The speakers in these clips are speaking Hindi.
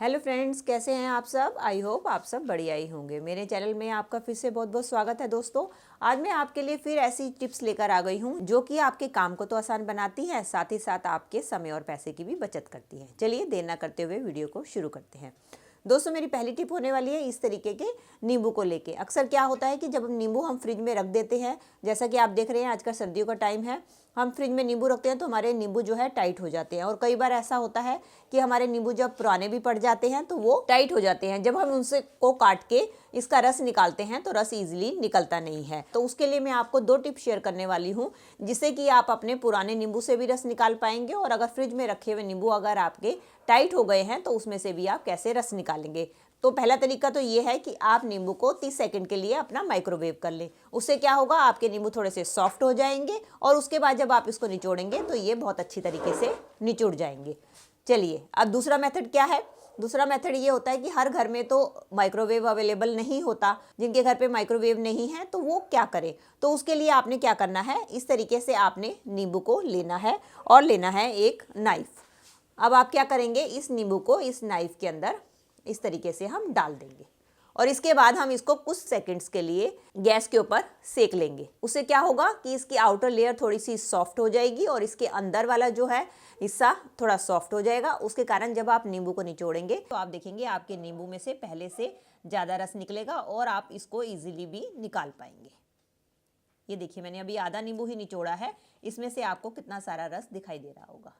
हेलो फ्रेंड्स, कैसे हैं आप सब। आई होप आप सब बढ़िया ही होंगे। मेरे चैनल में आपका फिर से बहुत बहुत स्वागत है दोस्तों। आज मैं आपके लिए फिर ऐसी टिप्स लेकर आ गई हूं जो कि आपके काम को तो आसान बनाती है, साथ ही साथ आपके समय और पैसे की भी बचत करती है। चलिए देर न करते हुए वीडियो को शुरू करते हैं। दोस्तों, मेरी पहली टिप होने वाली है इस तरीके के नींबू को लेके। अक्सर क्या होता है कि जब नींबू हम फ्रिज में रख देते हैं, जैसा कि आप देख रहे हैं आजकल सर्दियों का टाइम है, हम फ्रिज में नींबू रखते हैं तो हमारे नींबू जो है टाइट हो जाते हैं। और कई बार ऐसा होता है कि हमारे नींबू जब पुराने भी पड़ जाते हैं तो वो टाइट हो जाते हैं। जब हम उनसे को काट के इसका रस निकालते हैं तो रस इजीली निकलता नहीं है। तो उसके लिए मैं आपको 2 टिप शेयर करने वाली हूँ, जिससे कि आप अपने पुराने नींबू से भी रस निकाल पाएंगे, और अगर फ्रिज में रखे हुए नींबू अगर आपके टाइट हो गए हैं तो उसमें से भी आप कैसे रस निकालेंगे। तो पहला तरीका तो ये है कि आप नींबू को 30 सेकंड के लिए अपना माइक्रोवेव कर लें। उससे क्या होगा, आपके नींबू थोड़े से सॉफ्ट हो जाएंगे और उसके बाद जब आप इसको निचोड़ेंगे तो ये बहुत अच्छी तरीके से निचुड़ जाएंगे। चलिए, अब दूसरा मेथड क्या है। दूसरा मेथड ये होता है कि हर घर में तो माइक्रोवेव अवेलेबल नहीं होता। जिनके घर पे माइक्रोवेव नहीं है तो वो क्या करें। तो उसके लिए आपने क्या करना है, इस तरीके से आपने नींबू को लेना है और लेना है एक नाइफ। अब आप क्या करेंगे, इस नींबू को इस नाइफ के अंदर इस तरीके से हम डाल देंगे और इसके बाद हम इसको कुछ सेकंड्स के लिए गैस के ऊपर सेक लेंगे। उससे क्या होगा कि इसकी आउटर लेयर थोड़ी सी सॉफ्ट हो जाएगी और इसके अंदर वाला जो है हिस्सा थोड़ा सॉफ्ट हो जाएगा। उसके कारण जब आप नींबू को निचोड़ेंगे तो आप देखेंगे आपके नींबू में से पहले से ज़्यादा रस निकलेगा और आप इसको ईजिली भी निकाल पाएंगे। ये देखिए, मैंने अभी आधा नींबू ही निचोड़ा है, इसमें से आपको कितना सारा रस दिखाई दे रहा होगा।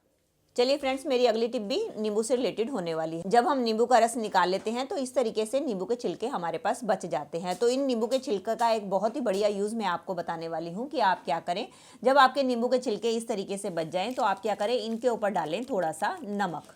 चलिए फ्रेंड्स, मेरी अगली टिप भी नींबू से रिलेटेड होने वाली है। जब हम नींबू का रस निकाल लेते हैं तो इस तरीके से नींबू के छिलके हमारे पास बच जाते हैं। तो इन नींबू के छिलके का एक बहुत ही बढ़िया यूज़ मैं आपको बताने वाली हूँ कि आप क्या करें। जब आपके नींबू के छिलके इस तरीके से बच जाएं तो आप क्या करें, इनके ऊपर डालें थोड़ा सा नमक।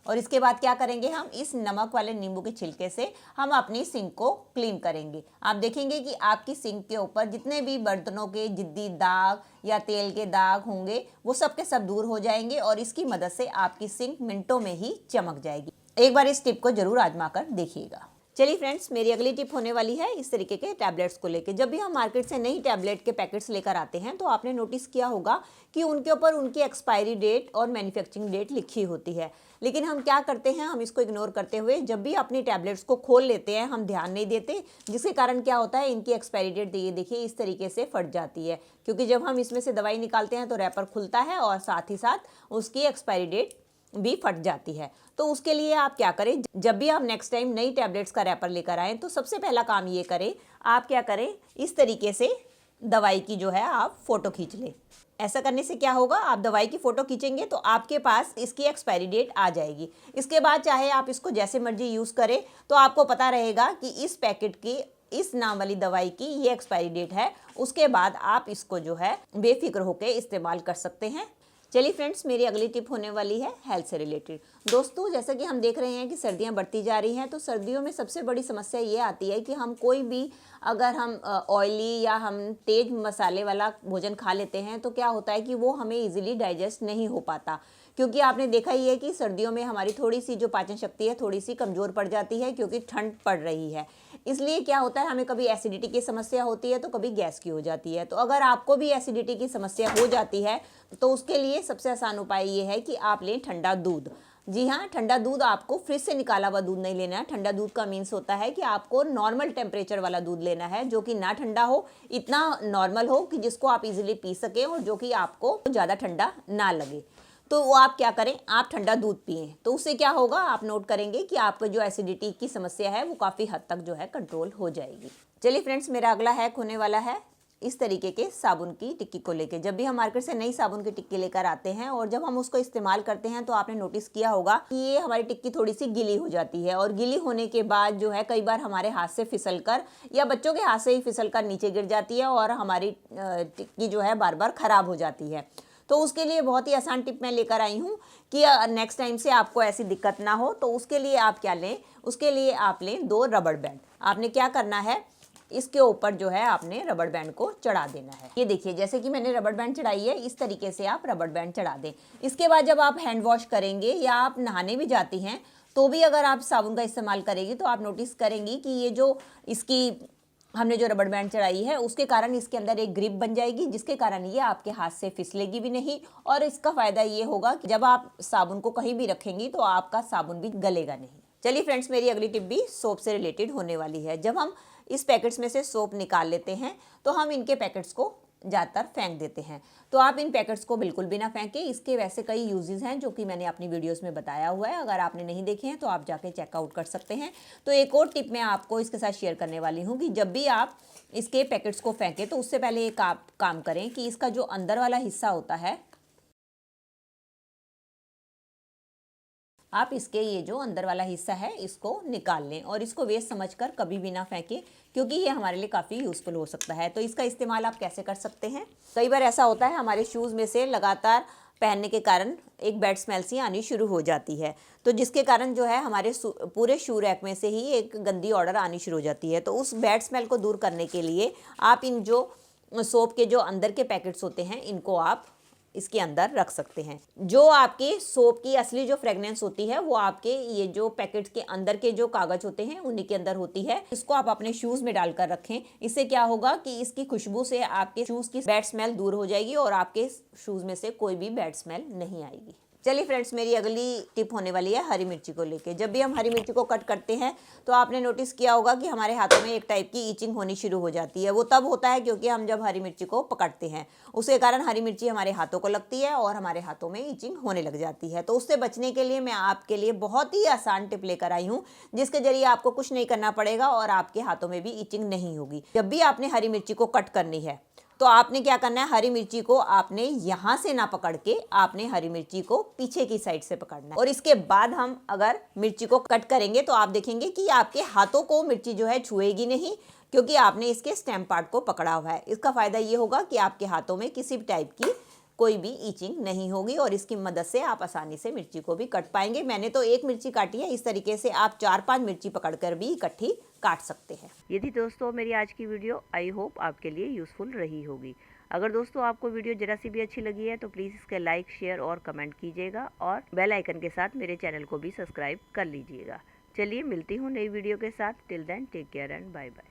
और इसके बाद क्या करेंगे, हम इस नमक वाले नींबू के छिलके से हम अपनी सिंक को क्लीन करेंगे। आप देखेंगे कि आपकी सिंक के ऊपर जितने भी बर्तनों के जिद्दी दाग या तेल के दाग होंगे वो सब के सब दूर हो जाएंगे और इसकी मदद से आपकी सिंक मिनटों में ही चमक जाएगी। एक बार इस टिप को जरूर आजमा कर देखिएगा। चलिए फ्रेंड्स, मेरी अगली टिप होने वाली है इस तरीके के टैबलेट्स को लेके। जब भी हम मार्केट से नई टैबलेट के पैकेट्स लेकर आते हैं तो आपने नोटिस किया होगा कि उनके ऊपर उनकी एक्सपायरी डेट और मैन्युफैक्चरिंग डेट लिखी होती है। लेकिन हम क्या करते हैं, हम इसको इग्नोर करते हुए जब भी अपनी टैबलेट्स को खोल लेते हैं हम ध्यान नहीं देते, जिसके कारण क्या होता है, इनकी एक्सपायरी डेट ये देखिए इस तरीके से फट जाती है। क्योंकि जब हम इसमें से दवाई निकालते हैं तो रैपर खुलता है और साथ ही साथ उसकी एक्सपायरी डेट भी फट जाती है। तो उसके लिए आप क्या करें, जब भी आप नेक्स्ट टाइम नई टैबलेट्स का रैपर लेकर आएँ तो सबसे पहला काम ये करें, आप क्या करें, इस तरीके से दवाई की जो है आप फ़ोटो खींच लें। ऐसा करने से क्या होगा, आप दवाई की फ़ोटो खींचेंगे तो आपके पास इसकी एक्सपायरी डेट आ जाएगी। इसके बाद चाहे आप इसको जैसे मर्जी यूज़ करें तो आपको पता रहेगा कि इस पैकेट की इस नाम वाली दवाई की ये एक्सपायरी डेट है। उसके बाद आप इसको जो है बेफिक्र होकर इस्तेमाल कर सकते हैं। चलिए फ्रेंड्स, मेरी अगली टिप होने वाली है हेल्थ से रिलेटेड। दोस्तों, जैसा कि हम देख रहे हैं कि सर्दियां बढ़ती जा रही हैं, तो सर्दियों में सबसे बड़ी समस्या ये आती है कि हम कोई भी अगर हम ऑयली या हम तेज मसाले वाला भोजन खा लेते हैं तो क्या होता है कि वो हमें इजीली डाइजेस्ट नहीं हो पाता। क्योंकि आपने देखा ही है कि सर्दियों में हमारी थोड़ी सी जो पाचन शक्ति है थोड़ी सी कमज़ोर पड़ जाती है, क्योंकि ठंड पड़ रही है। इसलिए क्या होता है, हमें कभी एसिडिटी की समस्या होती है तो कभी गैस की हो जाती है। तो अगर आपको भी एसिडिटी की समस्या हो जाती है तो उसके लिए सबसे आसान उपाय ये है कि आप लें ठंडा दूध। जी हाँ, ठंडा दूध आपको फ्रिज से निकाला हुआ दूध नहीं लेना है। ठंडा दूध का मीन्स होता है कि आपको नॉर्मल टेम्परेचर वाला दूध लेना है, जो कि ना ठंडा हो, इतना नॉर्मल हो कि जिसको आप इजीली पी सकें और जो कि आपको ज़्यादा ठंडा ना लगे। तो वो आप क्या करें, आप ठंडा दूध पिएं। तो उससे क्या होगा, आप नोट करेंगे कि आपको जो एसिडिटी की समस्या है वो काफ़ी हद तक जो है कंट्रोल हो जाएगी। चलिए फ्रेंड्स, मेरा अगला हैक होने वाला है इस तरीके के साबुन की टिक्की को लेके। जब भी हम मार्केट से नई साबुन की टिक्की लेकर आते हैं और जब हम उसको इस्तेमाल करते हैं तो आपने नोटिस किया होगा कि ये हमारी टिक्की थोड़ी सी गीली हो जाती है, और गीली होने के बाद जो है कई बार हमारे हाथ से फिसल कर या बच्चों के हाथ से ही फिसल कर नीचे गिर जाती है और हमारी टिक्की जो है बार बार ख़राब हो जाती है। तो उसके लिए बहुत ही आसान टिप मैं लेकर आई हूँ कि नेक्स्ट टाइम से आपको ऐसी दिक्कत ना हो। तो उसके लिए आप क्या लें, उसके लिए आप लें 2 रबड़ बैंड। आपने क्या करना है, इसके ऊपर जो है आपने रबड़ बैंड को चढ़ा देना है। ये देखिए, जैसे कि मैंने रबड़ बैंड चढ़ाई है, इस तरीके से आप रबड़ बैंड चढ़ा दें। इसके बाद जब आप हैंड वॉश करेंगे या आप नहाने भी जाती हैं तो भी अगर आप साबुन का इस्तेमाल करेंगी तो आप नोटिस करेंगी कि ये जो इसकी हमने जो रबड़ बैंड चढ़ाई है उसके कारण इसके अंदर एक ग्रिप बन जाएगी, जिसके कारण ये आपके हाथ से फिसलेगी भी नहीं। और इसका फ़ायदा ये होगा कि जब आप साबुन को कहीं भी रखेंगी तो आपका साबुन भी गलेगा नहीं। चलिए फ्रेंड्स, मेरी अगली टिप भी सोप से रिलेटेड होने वाली है। जब हम इस पैकेट्स में से सोप निकाल लेते हैं तो हम इनके पैकेट्स को ज़्यादातर फेंक देते हैं। तो आप इन पैकेट्स को बिल्कुल भी ना फेंकें। इसके वैसे कई यूजेस हैं जो कि मैंने अपनी वीडियोस में बताया हुआ है। अगर आपने नहीं देखे हैं तो आप जाके चेकआउट कर सकते हैं। तो एक और टिप मैं आपको इसके साथ शेयर करने वाली हूँ कि जब भी आप इसके पैकेट्स को फेंकें तो उससे पहले एक आप काम करें कि इसका जो अंदर वाला हिस्सा होता है, आप इसके ये जो अंदर वाला हिस्सा है इसको निकाल लें और इसको वेस्ट समझकर कभी भी ना फेंकें, क्योंकि ये हमारे लिए काफ़ी यूज़फुल हो सकता है। तो इसका इस्तेमाल आप कैसे कर सकते हैं? कई बार ऐसा होता है हमारे शूज़ में से लगातार पहनने के कारण एक बैड स्मेल सी आनी शुरू हो जाती है, तो जिसके कारण जो है हमारे पूरे शू रैक में से ही एक गंदी ऑर्डर आनी शुरू हो जाती है। तो उस बैड स्मेल को दूर करने के लिए आप इन जो सोप के जो अंदर के पैकेट्स होते हैं इनको आप इसके अंदर रख सकते हैं। जो आपके सोप की असली जो फ्रेगनेंस होती है वो आपके ये जो पैकेट्स के अंदर के जो कागज होते हैं उन्हीं के अंदर होती है। इसको आप अपने शूज में डालकर रखें। इससे क्या होगा कि इसकी खुशबू से आपके शूज की बैड स्मेल दूर हो जाएगी और आपके शूज में से कोई भी बैड स्मेल नहीं आएगी। चलिए फ्रेंड्स, मेरी अगली टिप होने वाली है हरी मिर्ची को लेके। जब भी हम हरी मिर्ची को कट करते हैं तो आपने नोटिस किया होगा कि हमारे हाथों में एक टाइप की ईचिंग होनी शुरू हो जाती है। वो तब होता है क्योंकि हम जब हरी मिर्ची को पकड़ते हैं उसके कारण हरी मिर्ची हमारे हाथों को लगती है और हमारे हाथों में ईचिंग होने लग जाती है। तो उससे बचने के लिए मैं आपके लिए बहुत ही आसान टिप लेकर आई हूँ, जिसके जरिए आपको कुछ नहीं करना पड़ेगा और आपके हाथों में भी ईचिंग नहीं होगी। जब भी आपने हरी मिर्ची को कट करनी है तो आपने क्या करना है, हरी मिर्ची को आपने यहाँ से ना पकड़ के आपने हरी मिर्ची को पीछे की साइड से पकड़ना है। और इसके बाद हम अगर मिर्ची को कट करेंगे तो आप देखेंगे कि आपके हाथों को मिर्ची जो है छुएगी नहीं, क्योंकि आपने इसके स्टेम पार्ट को पकड़ा हुआ है। इसका फ़ायदा ये होगा कि आपके हाथों में किसी भी टाइप की कोई भी ईचिंग नहीं होगी और इसकी मदद से आप आसानी से मिर्ची को भी कट पाएंगे। मैंने तो एक मिर्ची काटी है, इस तरीके से आप 4-5 मिर्ची पकड़कर भी इकट्ठी काट सकते हैं। यदि दोस्तों मेरी आज की वीडियो आई होप आपके लिए यूज़फुल रही होगी। अगर दोस्तों आपको वीडियो ज़रा सी भी अच्छी लगी है तो प्लीज़ इसके लाइक, शेयर और कमेंट कीजिएगा और बेल आइकन के साथ मेरे चैनल को भी सब्सक्राइब कर लीजिएगा। चलिए मिलती हूँ नई वीडियो के साथ। Till then take care and bye bye.